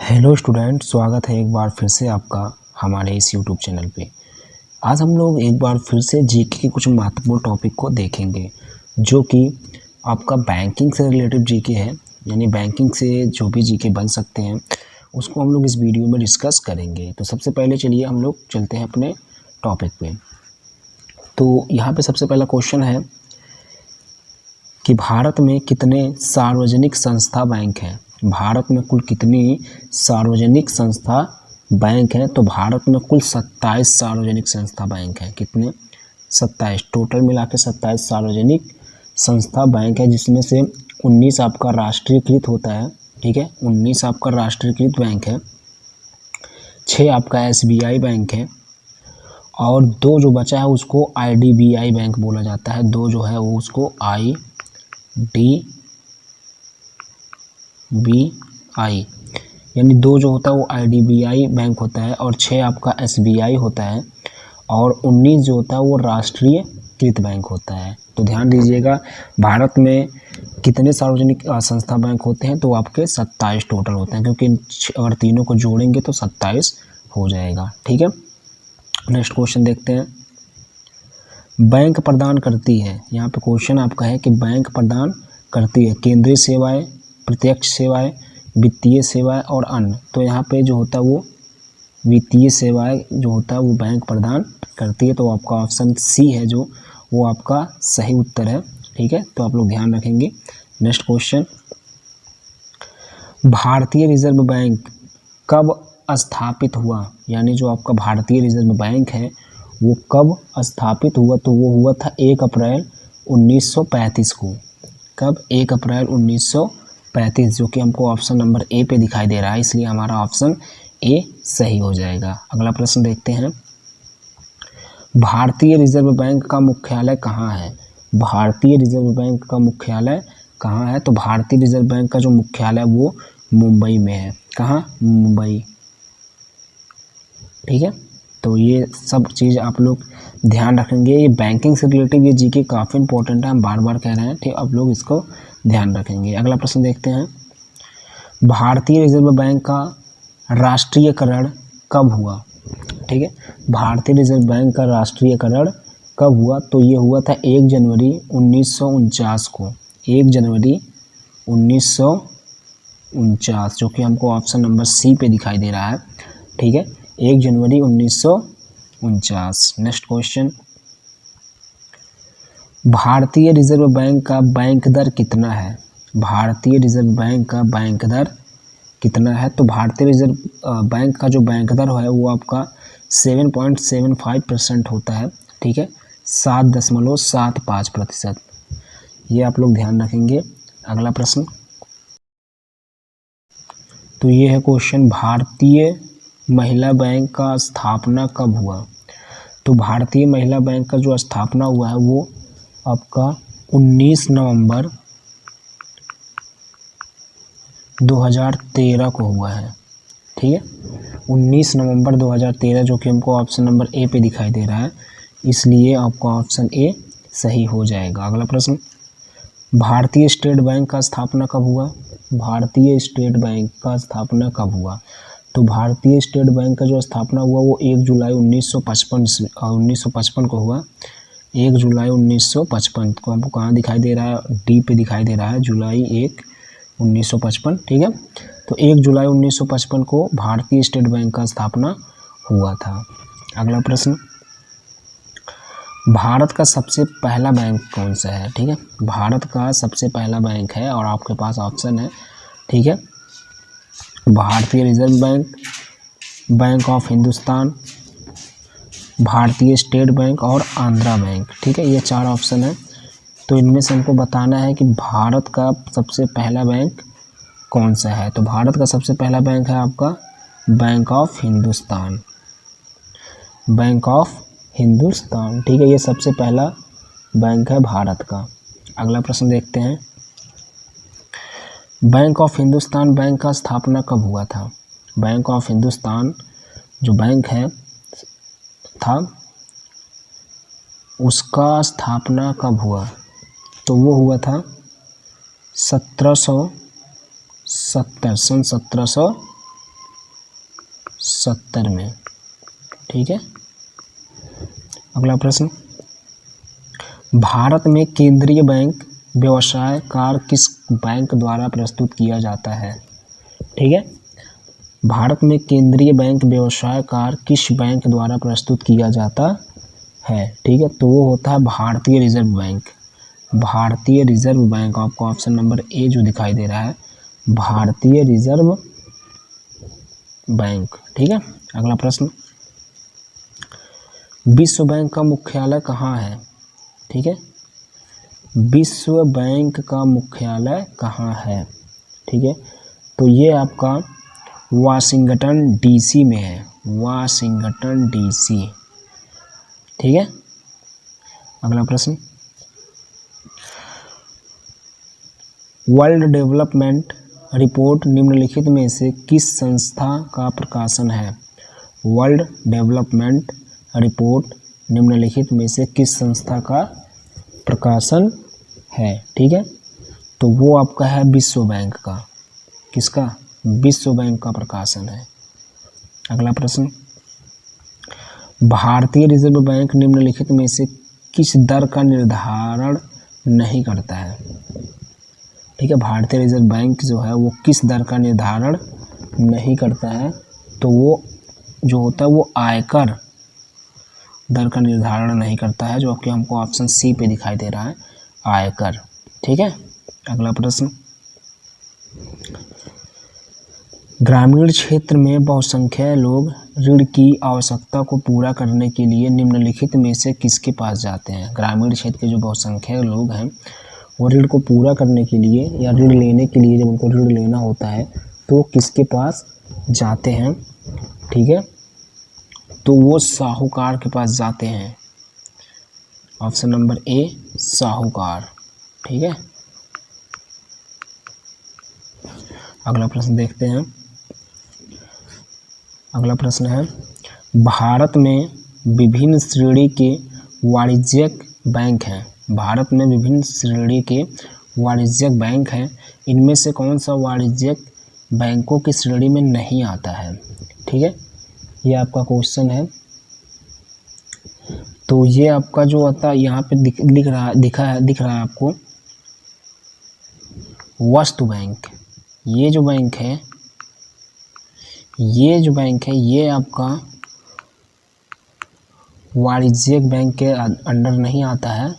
Hello student, स्वागत है एक बार फिर से आपका हमारे इस यूट्यूब चैनल पे। आज हम लोग एक बार फिर से जीके के कुछ महत्वपूर्ण टॉपिक को देखेंगे जो कि आपका बैंकिंग से रिलेटेड जीके है। यानी बैंकिंग से जो भी जीके बन सकते हैं उसको हम लोग इस वीडियो में डिस्कस करेंगे। तो सबसे पहले चलिए हम लोग चलते हैं अपने टॉपिक पे। तो यहाँ पे सबसे पहला क्वेश्चन है कि भारत में कितने सार्वजनिक संस्था बैंक हैं। भारत में कुल कितनी सार्वजनिक संस्था बैंक हैं? तो भारत में कुल 27 सार्वजनिक संस्था बैंक हैं। कितने? 27, टोटल मिला के 27 सार्वजनिक संस्था बैंक है, जिसमें से 19 आपका राष्ट्रीयकृत होता है। ठीक है, 19 आपका राष्ट्रीयकृत बैंक है, 6 आपका SBI बैंक है और 2 जो बचा है उसको IDBI बैंक बोला जाता है। 2 जो है वो उसको IDBI यानी 2 जो होता है वो IDBI बैंक होता है और 6 आपका SBI होता है और 19 जो होता है वो राष्ट्रीयकृत बैंक होता है। तो ध्यान दीजिएगा, भारत में कितने सार्वजनिक संस्था बैंक होते हैं? तो आपके 27 टोटल होते हैं, क्योंकि अगर तीनों को जोड़ेंगे तो 27 हो जाएगा। ठीक है, नेक्स्ट क्वेश्चन देखते हैं। बैंक प्रदान करती है, यहाँ पे क्वेश्चन आपका है कि बैंक प्रदान करती है केंद्रीय सेवाएं, प्रत्यक्ष सेवाएं, वित्तीय सेवाएं और अन्य। तो यहाँ पे जो होता है वो वित्तीय सेवाएं जो होता है वो बैंक प्रदान करती है। तो आपका ऑप्शन सी है जो वो आपका सही उत्तर है। ठीक है, तो आप लोग ध्यान रखेंगे। नेक्स्ट क्वेश्चन, भारतीय रिजर्व बैंक कब स्थापित हुआ? यानी जो आपका भारतीय रिजर्व बैंक है वो कब स्थापित हुआ? तो वो हुआ था 1 अप्रैल 1935 को। कब? 1 अप्रैल 1935, जो कि हमको ऑप्शन नंबर ए पे दिखाई दे रहा है, इसलिए हमारा ऑप्शन ए सही हो जाएगा। अगला प्रश्न देखते हैं। भारतीय रिजर्व बैंक का मुख्यालय कहाँ है? भारतीय रिजर्व बैंक का मुख्यालय कहाँ है? तो भारतीय रिजर्व बैंक का जो मुख्यालय वो मुंबई में है। कहाँ? मुंबई। ठीक है, तो ये सब चीज़ आप लोग ध्यान रखेंगे। ये बैंकिंग से रिलेटेड ये जीके काफ़ी इंपॉर्टेंट है, हम बार बार कह रहे हैं। ठीक, आप लोग इसको ध्यान रखेंगे। अगला प्रश्न देखते हैं। भारतीय रिजर्व बैंक का राष्ट्रीयकरण कब हुआ? ठीक है, भारतीय रिजर्व बैंक का राष्ट्रीयकरण कब हुआ? तो ये हुआ था 1 जनवरी 1949 को। 1 जनवरी 1949, जो कि हमको ऑप्शन नंबर सी पे दिखाई दे रहा है। ठीक है, 1 जनवरी 1949। नेक्स्ट क्वेश्चन, भारतीय रिजर्व बैंक का बैंक दर कितना है? भारतीय रिजर्व बैंक का बैंक दर कितना है? तो भारतीय रिजर्व बैंक का जो बैंक दर है वो आपका 7.75% होता है। ठीक है, 7.75%। ये आप लोग ध्यान रखेंगे। अगला प्रश्न, तो ये है क्वेश्चन, भारतीय महिला बैंक का स्थापना कब हुआ? तो भारतीय महिला बैंक का जो स्थापना हुआ है वो आपका 19 नवंबर 2013 को हुआ है। ठीक है, 19 नवंबर 2013, जो कि हमको ऑप्शन नंबर ए पे दिखाई दे रहा है, इसलिए आपका ऑप्शन ए सही हो जाएगा। अगला प्रश्न, भारतीय स्टेट बैंक का स्थापना कब हुआ? भारतीय स्टेट बैंक का स्थापना कब हुआ? तो भारतीय स्टेट बैंक का जो स्थापना हुआ वो 1 जुलाई 1955 को हुआ। 1 जुलाई 1955 को हमको कहाँ दिखाई दे रहा है? डी पे दिखाई दे रहा है, जुलाई 1 1955। ठीक है, तो 1 जुलाई 1955 को भारतीय स्टेट बैंक का स्थापना हुआ था। अगला प्रश्न, भारत का सबसे पहला बैंक कौन सा है? ठीक है, भारत का सबसे पहला बैंक है और आपके पास ऑप्शन है। ठीक है, भारतीय reserve bank, bank of Hindustan, भारतीय स्टेट बैंक और आंध्रा बैंक। ठीक है, ये 4 ऑप्शन है। तो इनमें से हमको बताना है कि भारत का सबसे पहला बैंक कौन सा है। तो भारत का सबसे पहला बैंक है आपका bank of Hindustan. Bank of Hindustan. ठीक है, ये सबसे पहला बैंक है भारत का। अगला प्रश्न देखते हैं। बैंक ऑफ हिंदुस्तान बैंक का स्थापना कब हुआ था? बैंक ऑफ हिंदुस्तान जो बैंक है था उसका स्थापना कब हुआ? तो वो हुआ था 1770 सन 1770 1970 में। ठीक है, अगला प्रश्न, भारत में केंद्रीय बैंक व्यवसाय कार्य किस बैंक द्वारा प्रस्तुत किया जाता है? ठीक है, भारत में केंद्रीय बैंक व्यवसाय कार्य किस बैंक द्वारा प्रस्तुत किया जाता है? ठीक है, तो वो होता है भारतीय रिजर्व बैंक। भारतीय रिजर्व बैंक, आपको ऑप्शन नंबर ए जो दिखाई दे रहा है, भारतीय रिजर्व बैंक। ठीक है, अगला प्रश्न, विश्व बैंक का मुख्यालय कहाँ है? ठीक है, विश्व बैंक का मुख्यालय कहाँ है? ठीक है, तो ये आपका वाशिंगटन डीसी में है, वाशिंगटन डीसी। ठीक है, अगला प्रश्न, वर्ल्ड डेवलपमेंट रिपोर्ट निम्नलिखित में से किस संस्था का प्रकाशन है? वर्ल्ड डेवलपमेंट रिपोर्ट निम्नलिखित में से किस संस्था का प्रकाशन है? ठीक है, तो वो आपका है विश्व बैंक का। किसका? विश्व बैंक का प्रकाशन है। अगला प्रश्न, भारतीय रिजर्व बैंक निम्नलिखित में से किस दर का निर्धारण नहीं करता है? ठीक है, भारतीय रिजर्व बैंक जो है वो किस दर का निर्धारण नहीं करता है? तो वो जो होता है वो आयकर दर का निर्धारण नहीं करता है, जो कि हमको ऑप्शन सी पे दिखाई दे रहा है, आयकर। ठीक है, अगला प्रश्न, ग्रामीण क्षेत्र में बहुसंख्यक लोग ऋण की आवश्यकता को पूरा करने के लिए निम्नलिखित में से किसके पास जाते हैं? ग्रामीण क्षेत्र के जो बहुसंख्यक लोग हैं वो ऋण को पूरा करने के लिए या ऋण लेने के लिए, जब उनको ऋण लेना होता है तो किसके पास जाते हैं? ठीक है, तो वो साहूकार के पास जाते हैं। ऑप्शन नंबर ए, साहूकार। ठीक है, अगला प्रश्न देखते हैं। अगला प्रश्न है, भारत में विभिन्न श्रेणी के वाणिज्यिक बैंक हैं। भारत में विभिन्न श्रेणी के वाणिज्यिक बैंक हैं, इनमें से कौन सा वाणिज्यिक बैंकों की श्रेणी में नहीं आता है? ठीक है, ये आपका क्वेश्चन है। तो ये आपका जो होता है यहाँ पे दिख रहा है आपको वस्तु बैंक। ये जो बैंक है, ये आपका वाणिज्यिक बैंक के अंडर नहीं आता है।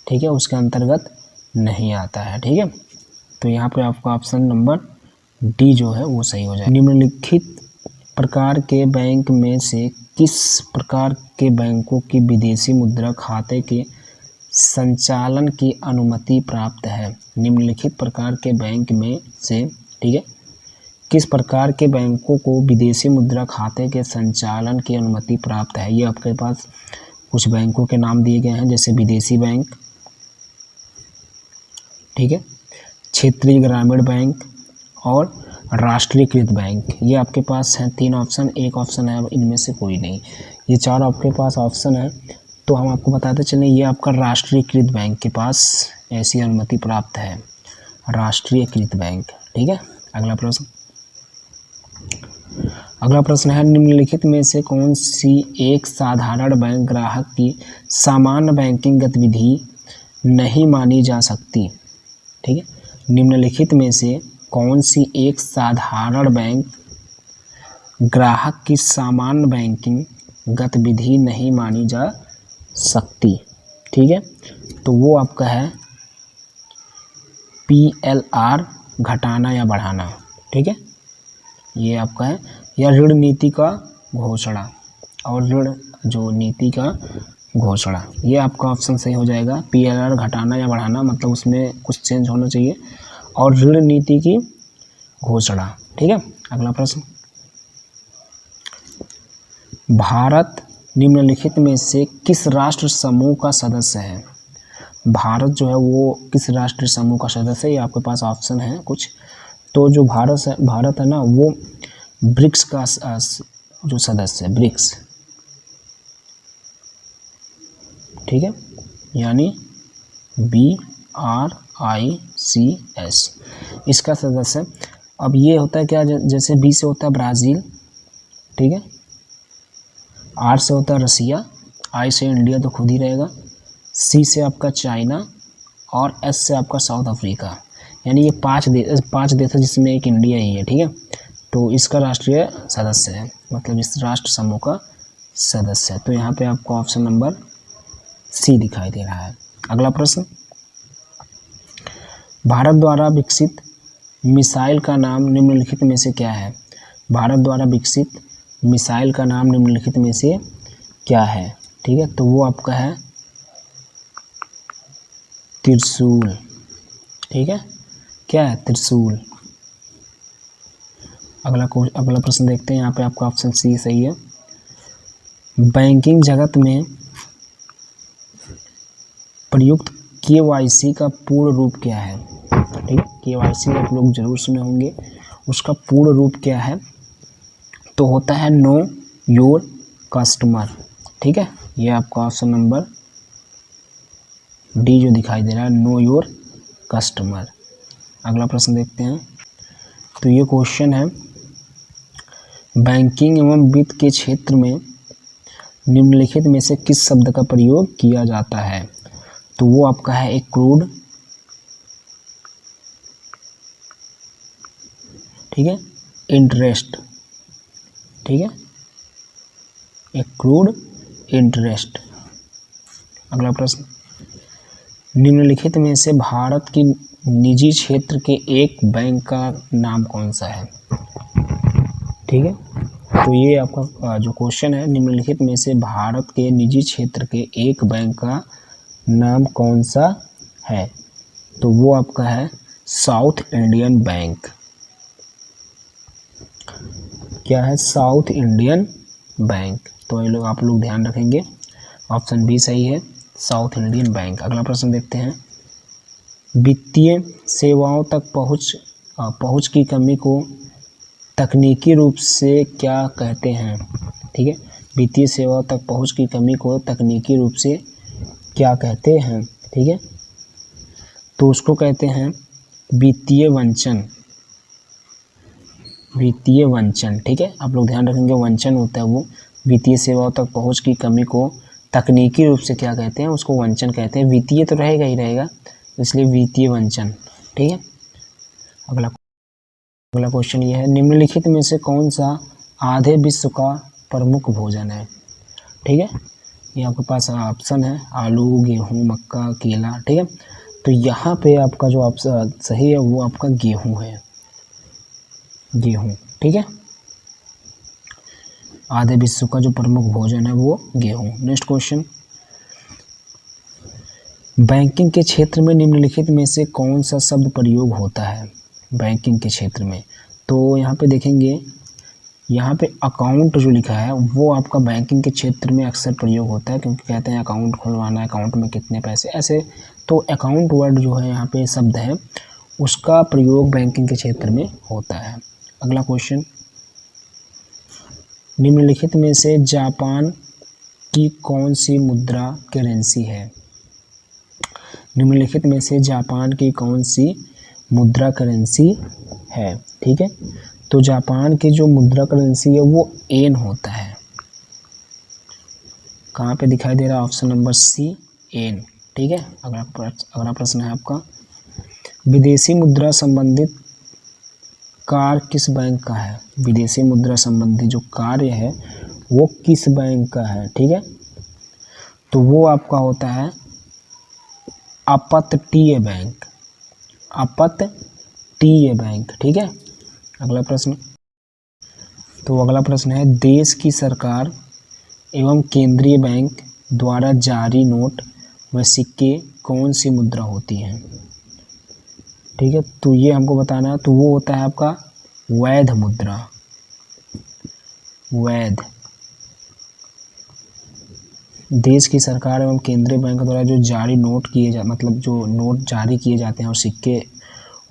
ठीक है, उसके अंतर्गत नहीं आता है। ठीक है, तो यहाँ पे आपका ऑप्शन नंबर डी जो है वो सही हो जाए। निम्नलिखित प्रकार के बैंक में से किस प्रकार के बैंकों की विदेशी मुद्रा खाते के संचालन की अनुमति प्राप्त है? निम्नलिखित प्रकार के बैंक में से, ठीक है, किस प्रकार के बैंकों को विदेशी मुद्रा खाते के संचालन की अनुमति प्राप्त है? ये आपके पास कुछ बैंकों के नाम दिए गए हैं, जैसे विदेशी बैंक, ठीक है, क्षेत्रीय ग्रामीण बैंक और राष्ट्रीयकृत बैंक। ये आपके पास हैं 3 ऑप्शन, एक ऑप्शन है इनमें से कोई नहीं। ये 4 आपके पास ऑप्शन है, तो हम आपको बताते चलें ये आपका राष्ट्रीयकृत बैंक के पास ऐसी अनुमति प्राप्त है, राष्ट्रीयकृत बैंक। ठीक है, अगला प्रश्न। अगला प्रश्न है, निम्नलिखित में से कौन सी एक साधारण बैंक ग्राहक की सामान्य बैंकिंग गतिविधि नहीं मानी जा सकती? ठीक है, निम्नलिखित में से कौन सी एक साधारण बैंक ग्राहक की सामान्य बैंकिंग गतिविधि नहीं मानी जा सकती? ठीक है, तो वो आपका है PLR घटाना या बढ़ाना। ठीक है, ये आपका है, या ऋण नीति का घोषणा और ऋण जो नीति का घोषणा, ये आपका ऑप्शन सही हो जाएगा। PLR घटाना या बढ़ाना मतलब उसमें कुछ चेंज होना चाहिए, और ऋण नीति की घोषणा। ठीक है, अगला प्रश्न, भारत निम्नलिखित में से किस राष्ट्र समूह का सदस्य है? भारत जो है वो किस राष्ट्र समूह का सदस्य है? ये आपके पास ऑप्शन है कुछ। तो जो भारत है ना, वो ब्रिक्स का जो सदस्य है, ब्रिक्स, ठीक है, यानी BRICS, इसका सदस्य। अब ये होता है क्या, जैसे बी से होता है ब्राज़ील, ठीक है। आर से होता है रसिया, आई से इंडिया तो खुद ही रहेगा, सी से आपका चाइना और एस से आपका साउथ अफ्रीका। यानी ये पांच देश है जिसमें एक इंडिया ही है। ठीक है, तो इसका राष्ट्रीय सदस्य है, मतलब इस राष्ट्र समूह का सदस्य है। तो यहाँ पे आपको ऑप्शन नंबर सी दिखाई दे रहा है। अगला प्रश्न, भारत द्वारा विकसित मिसाइल का नाम निम्नलिखित में से क्या है? भारत द्वारा विकसित मिसाइल का नाम निम्नलिखित में से क्या है? ठीक है, तो वो आपका है त्रिशूल। ठीक है, क्या है? त्रिशूल। अगला प्रश्न देखते हैं। यहाँ पे आपका ऑप्शन सी सही है। बैंकिंग जगत में प्रयुक्त केवाईसी का पूर्ण रूप क्या है? ठीक है, केवाईसी आप लोग जरूर सुने होंगे, उसका पूर्ण रूप क्या है? तो होता है नो योर कस्टमर। ठीक है, ये आपका ऑप्शन नंबर डी जो दिखाई दे रहा है, नो योर कस्टमर। अगला प्रश्न देखते हैं। तो ये क्वेश्चन है, बैंकिंग एवं वित्त के क्षेत्र में निम्नलिखित में से किस शब्द का प्रयोग किया जाता है? तो वो आपका है एक्रूड। ठीक है, इंटरेस्ट। ठीक है, एक्रूड इंटरेस्ट। अगला प्रश्न, निम्नलिखित में से भारत की निजी क्षेत्र के एक बैंक का नाम कौन सा है? ठीक है, तो ये आपका जो क्वेश्चन है, निम्नलिखित में से भारत के निजी क्षेत्र के एक बैंक का नाम कौन सा है? तो वो आपका है साउथ इंडियन बैंक। क्या है? South Indian bank. तो ये लोग आप लोग ध्यान रखेंगे, ऑप्शन बी सही है, साउथ इंडियन बैंक। अगला प्रश्न देखते हैं। वित्तीय सेवाओं तक पहुंच की कमी को तकनीकी रूप से क्या कहते हैं? ठीक है, वित्तीय सेवाओं तक पहुंच की कमी को तकनीकी रूप से क्या कहते हैं? ठीक है, तो उसको कहते हैं वित्तीय वंचन। वित्तीय वंचन। ठीक है, आप लोग ध्यान रखेंगे, वंचन होता है वो। वित्तीय सेवाओं तक पहुंच की कमी को तकनीकी रूप से क्या कहते हैं? उसको वंचन कहते हैं। वित्तीय तो रहेगा ही रहेगा, इसलिए वित्तीय वंचन। ठीक है, अगला क्वेश्चन ये है, निम्नलिखित में से कौन सा आधे विश्व का प्रमुख भोजन है? ठीक है, ये आपके पास ऑप्शन है आलू, गेहूं, मक्का, केला। ठीक है, तो यहाँ पे आपका जो ऑप्शन सही है वो आपका गेहूं है, गेहूं। ठीक है, आधे विश्व का जो प्रमुख भोजन है वो गेहूं। नेक्स्ट क्वेश्चन, बैंकिंग के क्षेत्र में निम्नलिखित में से कौन सा शब्द प्रयोग होता है? बैंकिंग के क्षेत्र में, तो यहाँ पे देखेंगे, यहाँ पे अकाउंट जो लिखा है वो आपका बैंकिंग के क्षेत्र में अक्सर प्रयोग होता है, क्योंकि कहते हैं अकाउंट खुलवाना है, अकाउंट में कितने पैसे, ऐसे। तो अकाउंट वर्ड जो है यहाँ पे शब्द है, उसका प्रयोग बैंकिंग के क्षेत्र में होता है। अगला क्वेश्चन, निम्नलिखित में से जापान की कौन सी मुद्रा करेंसी है? निम्नलिखित में से जापान की कौन सी मुद्रा करेंसी है? ठीक है, तो जापान की जो मुद्रा करेंसी है वो येन होता है। कहाँ पे दिखाई दे रहा है? ऑप्शन नंबर सी, येन। ठीक है, अगला प्रश्न है आपका, विदेशी मुद्रा संबंधित कार्य किस बैंक का है? विदेशी मुद्रा संबंधी जो कार्य है वो किस बैंक का है? ठीक है, तो वो आपका होता है अपतटीय बैंक, अपतटीय बैंक। ठीक है, अगला प्रश्न, तो अगला प्रश्न है, देश की सरकार एवं केंद्रीय बैंक द्वारा जारी नोट व सिक्के कौन सी मुद्रा होती हैं? ठीक है, तो ये हमको बताना है। तो वो होता है आपका वैध मुद्रा, वैध। देश की सरकार एवं केंद्रीय बैंक द्वारा जो जारी नोट मतलब जो नोट जारी किए जाते हैं और सिक्के,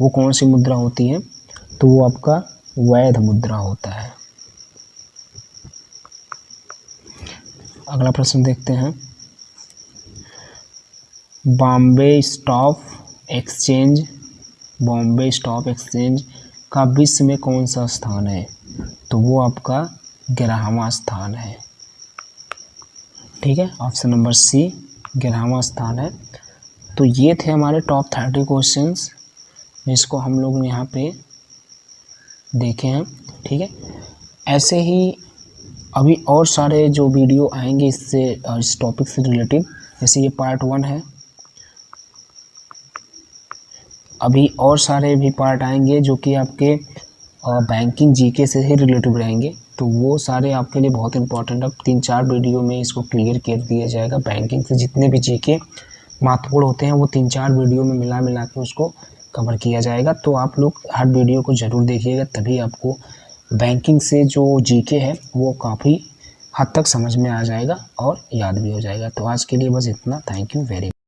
वो कौन सी मुद्रा होती है? तो वो आपका वैध मुद्रा होता है। अगला प्रश्न देखते हैं, बॉम्बे स्टॉक एक्सचेंज का विश्व में कौन सा स्थान है? तो वो आपका 11वां स्थान है। ठीक है, ऑप्शन नंबर सी 11वां स्थान है। तो ये थे हमारे टॉप 30 क्वेश्चंस जिसको हम लोग ने यहाँ पे देखे हैं। ठीक है, ऐसे ही अभी और सारे जो वीडियो आएंगे इससे इस टॉपिक से रिलेटेड, जैसे ये पार्ट 1 है, अभी और सारे भी पार्ट आएंगे जो कि आपके बैंकिंग जीके से ही रिलेटेड रहेंगे। तो वो सारे आपके लिए बहुत इंपॉर्टेंट है। 3-4 वीडियो में इसको क्लियर कर दिया जाएगा। बैंकिंग से जितने भी जीके महत्वपूर्ण होते हैं वो 3-4 वीडियो में मिला के उसको कवर किया जाएगा। तो आप लोग हर वीडियो को ज़रूर देखिएगा, तभी आपको बैंकिंग से जो जीके है वो काफ़ी हद तक समझ में आ जाएगा और याद भी हो जाएगा। तो आज के लिए बस इतना। Thank you very much.